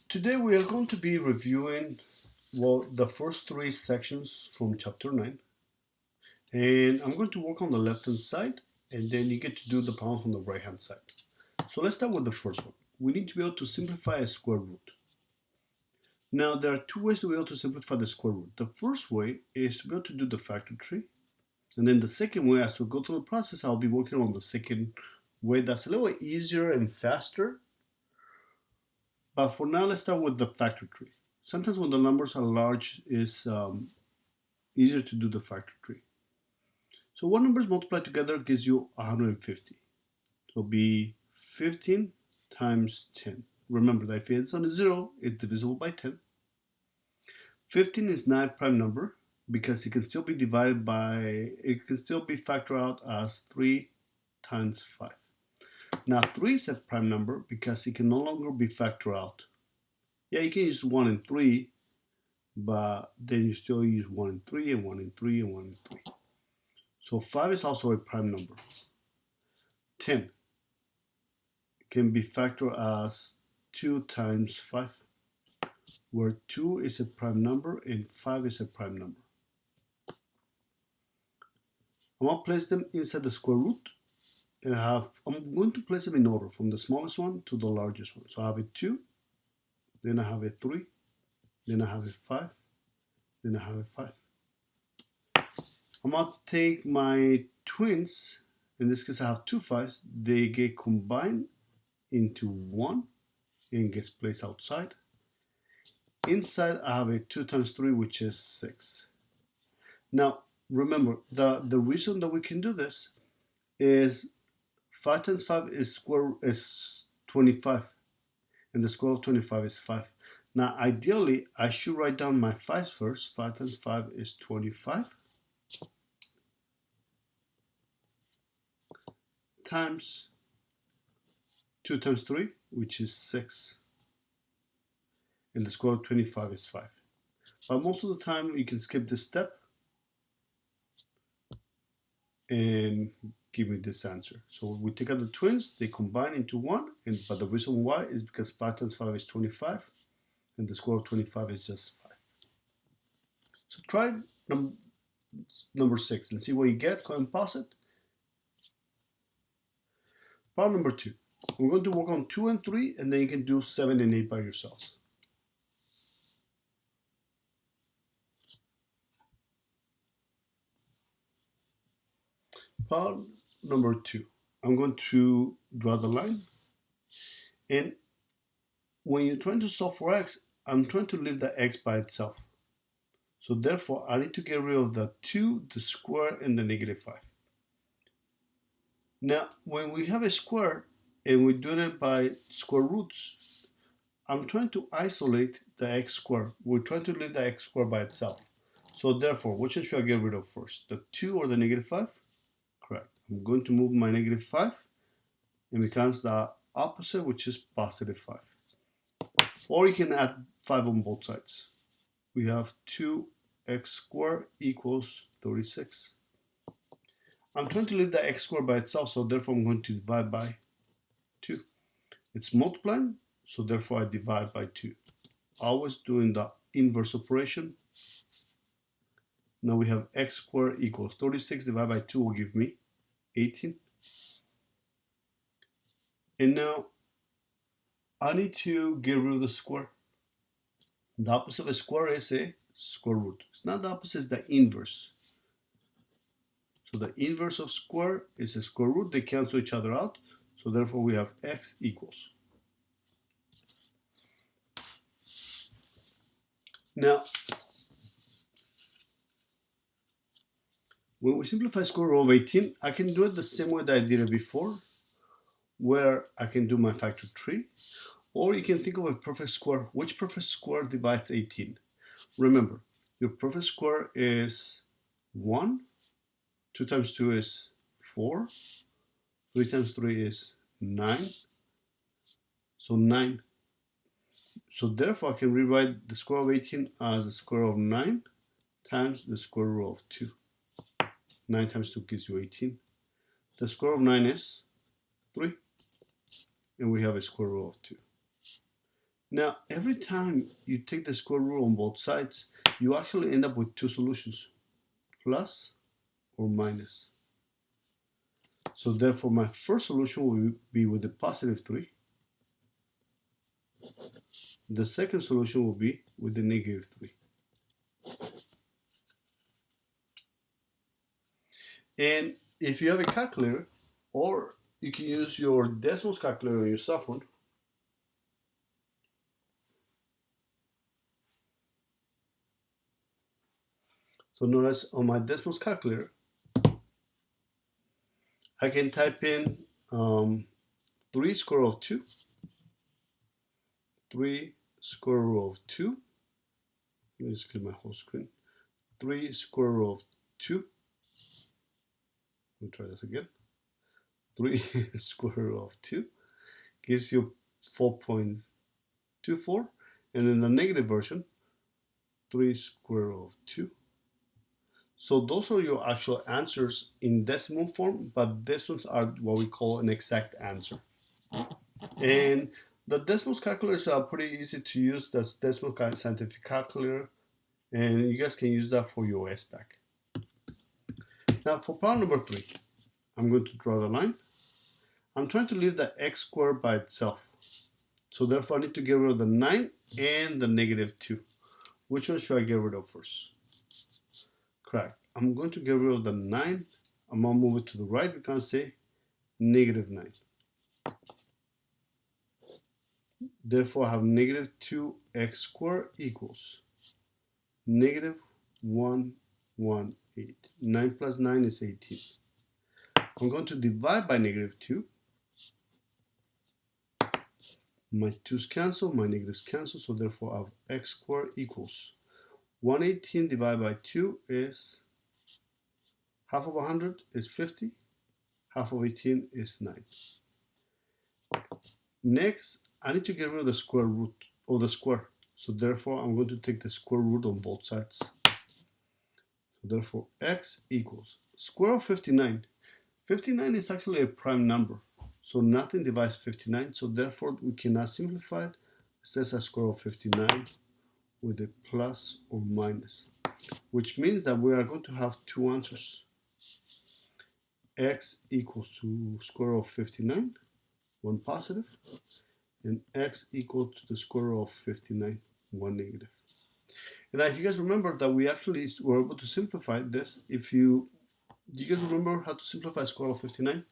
Today we are going to be reviewing the first three sections from chapter 9, and I'm going to work on the left hand side, and then you get to do the pounds on the right hand side. So let's start with the first one. We need to be able to simplify a square root. Now there are two ways to be able to simplify the square root. The first way is to be able to do the factor tree, and then the second way, as we go through the process, I'll be working on the second way that's a little bit easier and faster. But for now, let's start with the factor tree. Sometimes when the numbers are large, it's easier to do the factor tree. So what numbers multiplied together gives you 150. So it'll be 15 times 10. Remember that if it's on a 0, it's divisible by 10. 15 is not a prime number because it can still be divided by, it can still be factored out as 3 times 5. Now 3 is a prime number because it can no longer be factored out. Yeah, you can use 1 and 3, but then you still use 1 and 3 and 1 and 3 and 1 and 3. So 5 is also a prime number. 10 can be factored as 2 times 5, where 2 is a prime number and 5 is a prime number. I'm going to place them inside the square root, and I'm going to place them in order from the smallest one to the largest one. So I have a 2, then I have a 3, then I have a 5, then I have a 5. I'm going to take my twins, in this case I have two 5s, they get combined into 1 and gets placed outside. Inside I have a 2 times 3, which is 6. Now remember, the reason that we can do this is 5 times 5 is 25, and the square of 25 is 5. Now ideally I should write down my 5s first. 5 times 5 is 25 times 2 times 3, which is 6, and the square of 25 is 5. But most of the time you can skip this step and give me this answer. So we take out the twins, they combine into 1, but the reason why is because 5 times 5 is 25, and the square of 25 is just 5. So try number 6 and see what you get. Go and pause it. Problem number 2. We're going to work on 2 and 3, and then you can do 7 and 8 by yourselves. Problem number 2. I'm going to draw the line, and when you're trying to solve for x, I'm trying to leave the x by itself. So therefore, I need to get rid of the 2, the square, and the negative 5. Now, when we have a square and we do it by square roots, I'm trying to isolate the x squared. We're trying to leave the x squared by itself. So therefore, which should I get rid of first? The 2 or the negative 5? Correct. I'm going to move my negative 5 and becomes the opposite, which is positive 5. Or you can add 5 on both sides. We have 2x squared equals 36. I'm trying to leave the x squared by itself, so therefore I'm going to divide by 2. It's multiplying, so therefore I divide by 2. Always doing the inverse operation. Now we have x squared equals 36 divided by 2 will give me 18. And now I need to get rid of the square. The opposite of a square is a square root. It's not the opposite, it's the inverse. So the inverse of square is a square root. They cancel each other out. So therefore we have x equals. Now, when we simplify square root of 18, I can do it the same way that I did it before, where I can do my factor tree. Or you can think of a perfect square. Which perfect square divides 18? Remember, your perfect square is 1. 2 times 2 is 4. 3 times 3 is 9. So 9. So therefore I can rewrite the square of 18 as the square of 9 times the square root of 2. 9 times 2 gives you 18. The square of 9 is 3. And we have a square root of 2. Now, every time you take the square root on both sides, you actually end up with two solutions, plus or minus. So therefore, my first solution will be with the positive 3. The second solution will be with the negative 3. And if you have a calculator, or you can use your decimals calculator on your cell phone, so notice on my decimals calculator, I can type in 3 square root of 2, 3 square root of 2, let me just clear my whole screen, 3 square root of 2, let me try this again, 3 square root of 2 gives you 4.24, and in the negative version, 3 square root of 2. So those are your actual answers in decimal form, but these ones are what we call an exact answer. And the decimals calculators are pretty easy to use. That's decimal scientific calculator, and you guys can use that for your SBAC. Now for problem number 3, I'm going to draw the line. I'm trying to leave the x squared by itself. So therefore I need to get rid of the 9 and the negative 2. Which one should I get rid of first? Correct. I'm going to get rid of the 9. I'm going to move it to the right. We can say negative 9. Therefore, I have negative 2x squared equals negative 118. 9 plus 9 is 18. I'm going to divide by negative 2. My 2's cancel, my negatives cancel, so therefore I have x squared equals 118 divided by 2 is half of 100 is 50. Half of 18 is 9. Next, I need to get rid of the square root of the square. So therefore, I'm going to take the square root on both sides. So therefore, x equals square of 59. 59 is actually a prime number. So nothing divides 59. So therefore, we cannot simplify it. It says a square of 59 with a plus or minus, which means that we are going to have two answers. X equals to square of 59, one positive, and x equal to the square root of 59, one negative. And if you guys remember that we actually were able to simplify this, do you guys remember how to simplify square root of 59?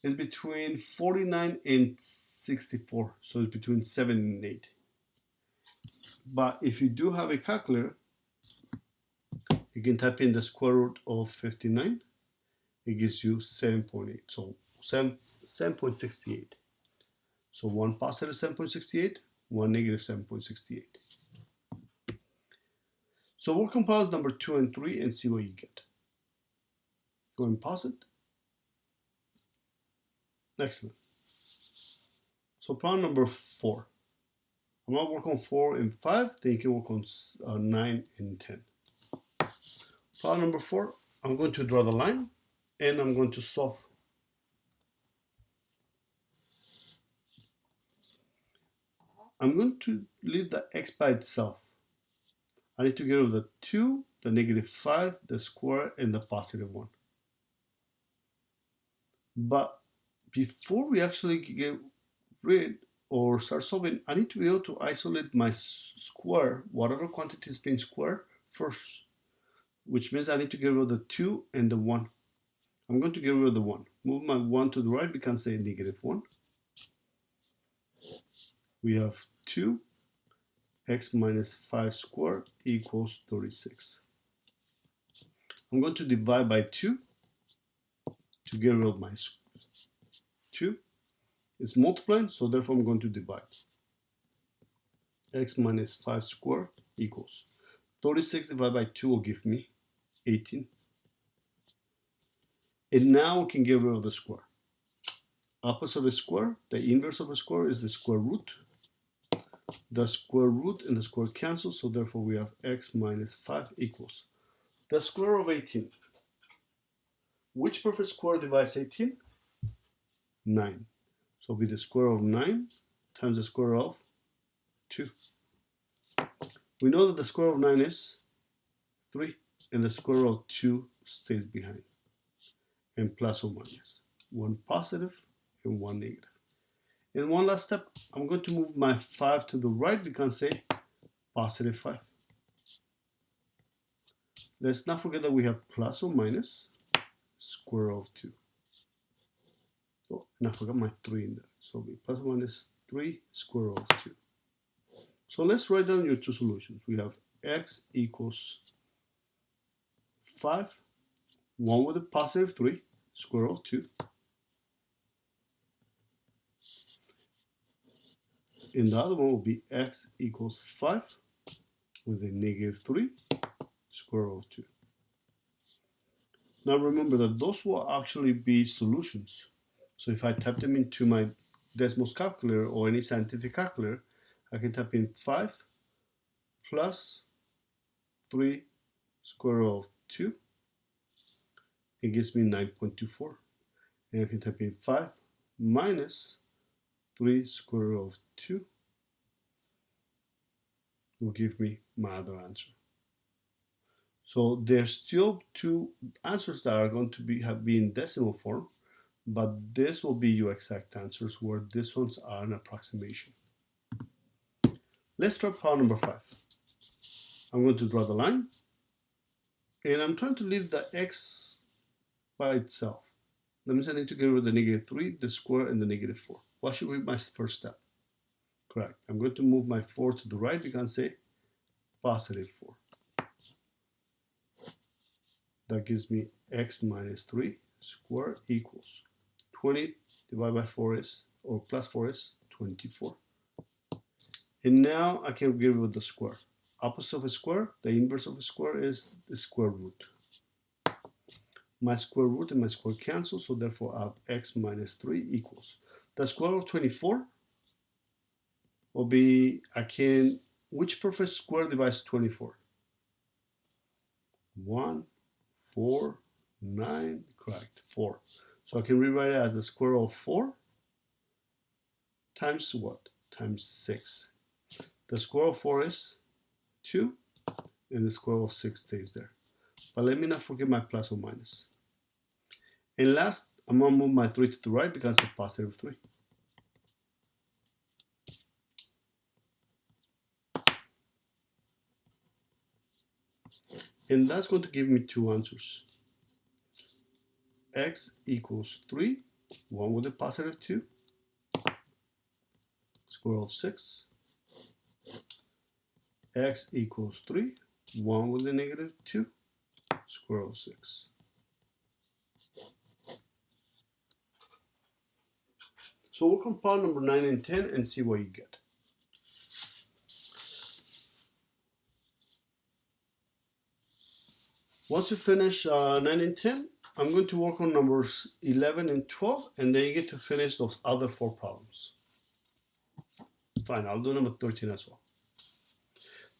It's between 49 and 64, so it's between 7 and 8. But if you do have a calculator, you can type in the square root of 59. It gives you 7.8, so 7.68. So one positive 7.68, one negative 7.68. So we'll compile number 2 and 3 and see what you get. Go and pause it. Excellent. So problem number 4. I'm going to work on 4 and 5, then you can work on 9 and 10. Problem number 4, I'm going to draw the line and I'm going to solve. I'm going to leave the x by itself. I need to get rid of the 2, the negative 5, the square, and the positive 1. But before we actually get rid or start solving, I need to be able to isolate my square, whatever quantity is being squared, first, which means I need to get rid of the 2 and the 1. I'm going to get rid of the 1. Move my 1 to the right, we can say negative 1. We have 2 x minus 5 squared equals 36. I'm going to divide by 2 to get rid of my 2. It's multiplying, so therefore I'm going to divide. X minus 5 squared equals 36 divided by 2 will give me 18. And now we can get rid of the square. Opposite of a square, the inverse of a square is the square root. The square root and the square cancel, so therefore we have x minus 5 equals the square of 18. Which perfect square divides 18? 9. So it'll be the square of 9 times the square of 2. We know that the square root of 9 is 3, and the square root of 2 stays behind, and plus or minus. One positive and one negative. And one last step, I'm going to move my 5 to the right. We can say positive 5. Let's not forget that we have plus or minus square root of 2. Oh, and I forgot my 3 in there. So it'll be plus or minus 3 square root of 2. So let's write down your two solutions. We have x equals 5, one with a positive 3, square root of 2. And the other one will be x equals 5 with a negative 3, square root of 2. Now remember that those will actually be solutions. So if I type them into my Desmos calculator or any scientific calculator, I can type in 5 plus 3 square root of 2. It gives me 9.24. And I can type in 5 minus 3 square root of 2 will give me my other answer. So there's still two answers that are going to be in decimal form, but this will be your exact answers, where these ones are an approximation. Let's try problem number 5. I'm going to draw the line, and I'm trying to leave the x by itself. That means I need to get rid of the negative 3, the square, and the negative 4. What should be my first step? Correct. I'm going to move my 4 to the right. We can say positive 4. That gives me x minus 3 squared equals 20 divided by 4 is, or plus 4 is 24. And now I can get rid of the square. Opposite of a square, the inverse of a square is the square root. My square root and my square cancel, so therefore I have x minus 3 equals. The square root of 24 will be, which perfect square divides 24? 1, 4, 9, correct, 4. So I can rewrite it as the square root of 4 times what? Times 6. The square root of 4 is 2, and the square root of 6 stays there. But let me not forget my plus or minus. And last, I'm going to move my 3 to the right because it's a positive 3. And that's going to give me two answers. X equals 3, one with a positive 2, square root of 6. X equals 3, 1 with a negative 2, square root of 6. So we'll compile number 9 and 10 and see what you get. Once you finish 9 and 10, I'm going to work on numbers 11 and 12, and then you get to finish those other 4 problems. Fine, I'll do number 13 as well.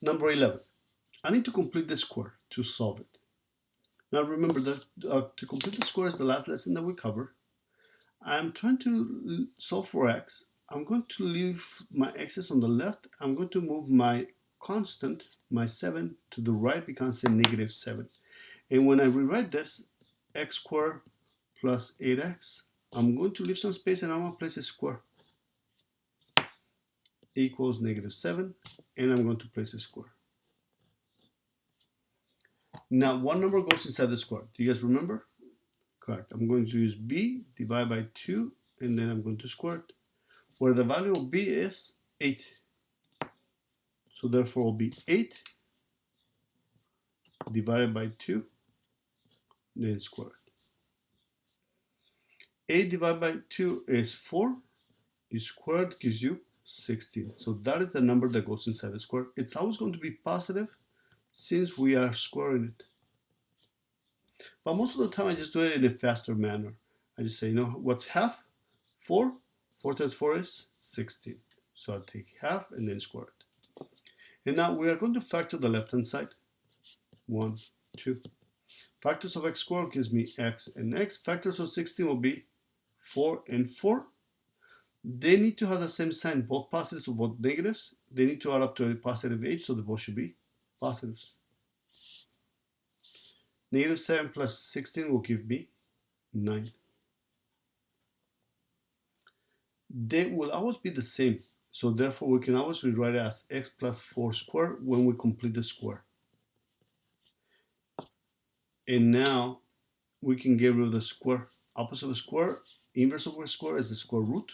Number 11, I need to complete the square to solve it. Now remember that to complete the square is the last lesson that we covered. I'm trying to solve for x. I'm going to leave my x's on the left. I'm going to move my constant, my 7, to the right, becomes a negative 7. And when I rewrite this, x squared plus 8x, I'm going to leave some space and I'm going to place a square. Equals negative 7, and I'm going to place a square. Now, what number goes inside the square? Do you guys remember? Correct. I'm going to use b, divide by 2, and then I'm going to square it, where the value of b is 8. So therefore, it will be 8 divided by 2, then square it. 8 divided by 2 is 4. You squared gives you 16. So that is the number that goes inside the square. It's always going to be positive since we are squaring it. But most of the time I just do it in a faster manner. I just say, what's half? 4. 4 times 4 is 16. So I'll take half and then square it. And now we are going to factor the left-hand side. 1, 2. Factors of x squared gives me x and x. Factors of 16 will be 4 and 4. They need to have the same sign, both positives or both negatives. they need to add up to a positive 8, so the both should be positives. Negative 7 plus 16 will give me 9. They will always be the same, so therefore we can always rewrite it as x plus 4 squared when we complete the square. And now we can get rid of the square. Opposite of the square, inverse of a square is the square root.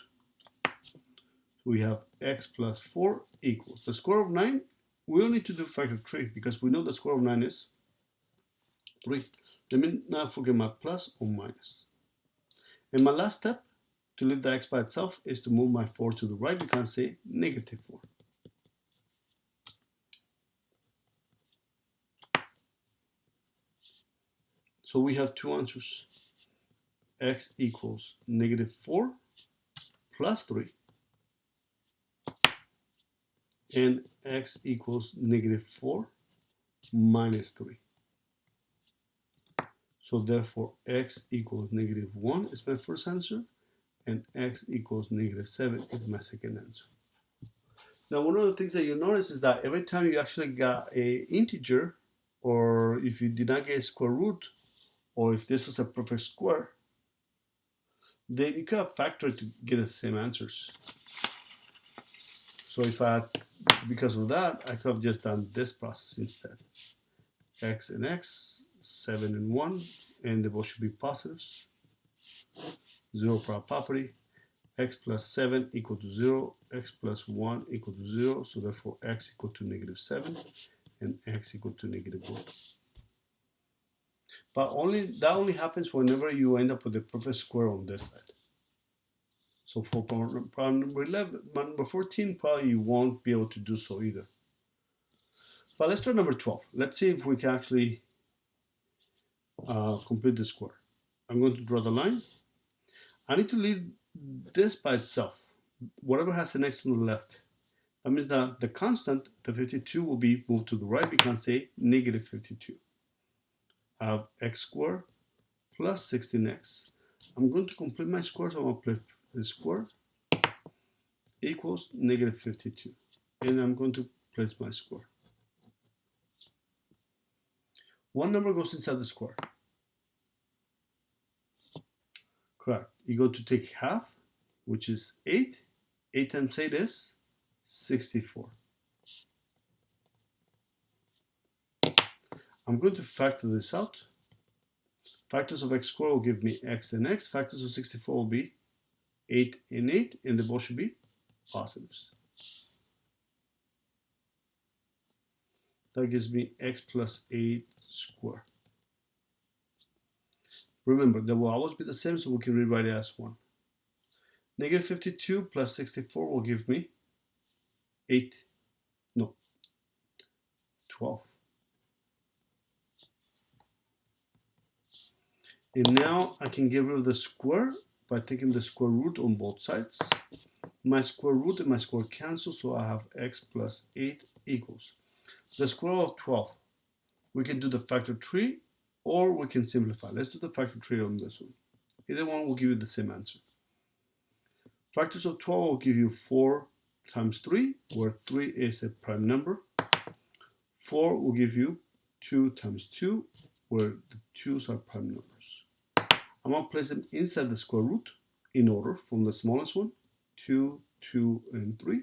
So we have x plus 4 equals the square of 9. We don't need to do factor 3 because we know the square of 9 is 3. Let me not forget my plus or minus. And my last step to leave the x by itself is to move my 4 to the right. We can say negative 4. So we have two answers. X equals negative 4 plus 3 and x equals negative 4 minus 3. So therefore x equals negative 1 is my first answer and x equals negative 7 is my second answer. Now one of the things that you notice is that every time you actually got a integer, or if you did not get a square root, or if this was a perfect square, then you could have factored to get the same answers. So if I had, because of that, I could have just done this process instead. X and x, 7 and 1, and they both should be positives. 0 for our property. X plus 7 equal to 0, x plus 1 equal to 0, so therefore x equal to negative 7, and x equal to negative 1. But that only happens whenever you end up with a perfect square on this side. So for problem number 14, probably you won't be able to do so either. But let's try number 12. Let's see if we can actually complete the square. I'm going to draw the line. I need to leave this by itself. Whatever has an x on the left. That means that the constant, the 52, will be moved to the right. We can say negative 52. I have x squared plus 16x. I'm going to complete my square, so I'm going to play the square equals negative 52. And I'm going to place my square. One number goes inside the square. Correct. You're going to take half, which is 8. 8 times 8 is 64. I'm going to factor this out. Factors of x squared will give me x and x. Factors of 64 will be 8 and 8, and they both should be positives. That gives me x plus 8 squared. Remember, they will always be the same, so we can rewrite it as 1. Negative 52 plus 64 will give me 12. And now I can get rid of the square by taking the square root on both sides. My square root and my square cancel, so I have x plus 8 equals the square of 12. We can do the factor 3, or we can simplify. Let's do the factor 3 on this one. Either one will give you the same answer. Factors of 12 will give you 4 times 3, where 3 is a prime number. 4 will give you 2 times 2, where the 2's are prime numbers. I'm going to place them inside the square root in order from the smallest one, 2, 2, and 3.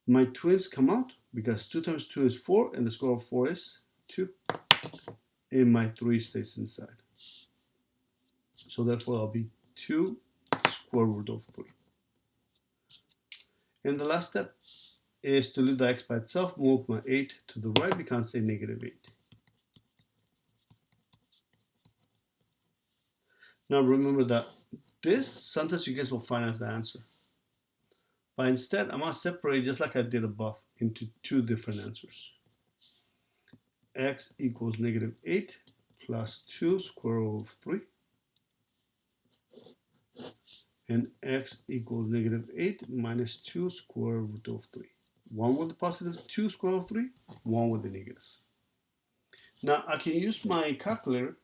My twins come out because 2 times 2 is 4 and the square of 4 is 2. And my 3 stays inside. So therefore I'll be 2 square root of 3. And the last step is to leave the x by itself, move my 8 to the right, we can say negative 8. Now remember that this, sometimes you guys will find as the answer. But instead, I'm going to separate, just like I did above, into two different answers. X equals negative 8 plus 2 square root of 3. And x equals negative 8 minus 2 square root of 3. One with the positive 2 square root of 3, one with the negative. Now I can use my calculator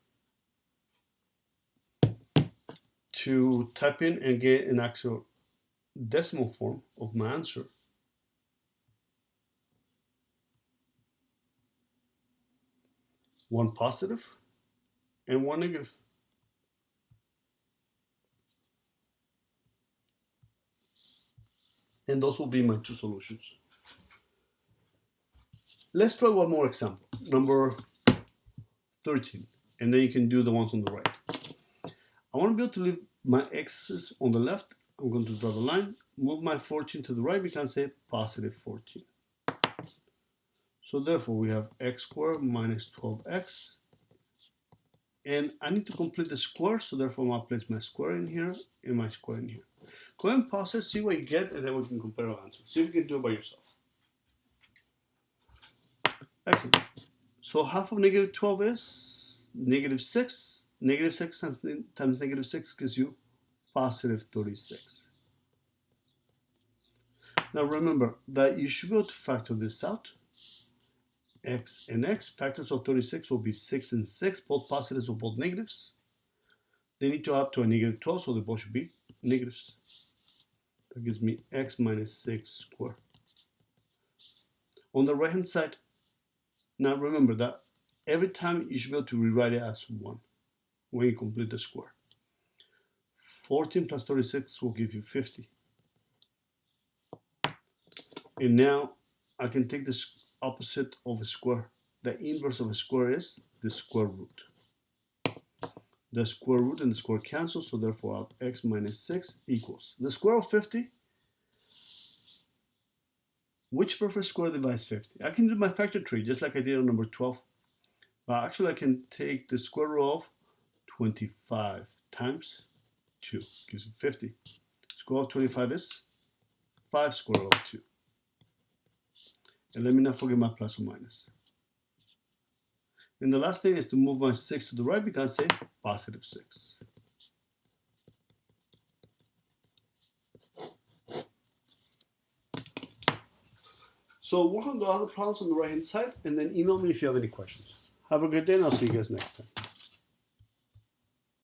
to type in and get an actual decimal form of my answer, one positive and one negative. And those will be my two solutions. Let's try one more example, number 13, and then you can do the ones on the right. I want to be able to leave my x's on the left. I'm going to draw the line, move my 14 to the right, we can say positive 14. So therefore we have x squared minus 12x, and I need to complete the square, so therefore I'm going to place my square in here and my square in here. Go ahead and pause it, see what you get, and then we can compare our answers. See if you can do it by yourself. Excellent. So half of negative 12 is negative 6. Negative 6 times negative 6 gives you positive 36. Now remember that you should be able to factor this out. X and x, factors of 36 will be 6 and 6, both positives or both negatives. They need to add to a negative 12, so they both should be negatives. That gives me x minus 6 squared. On the right hand side, now remember that every time you should be able to rewrite it as 1 when you complete the square. 14 plus 36 will give you 50. And now I can take the opposite of a square. The inverse of a square is the square root. The square root and the square cancel, so therefore x minus 6 equals the square of 50. Which perfect square divides 50? I can do my factor tree just like I did on number 12. But actually I can take the square root of 25 times 2 gives you 50. Square of 25 is 5 square root of 2. And let me not forget my plus or minus. And the last thing is to move my 6 to the right, we can say positive 6. So work on the other problems on the right hand side and then email me if you have any questions. Have a good day and I'll see you guys next time.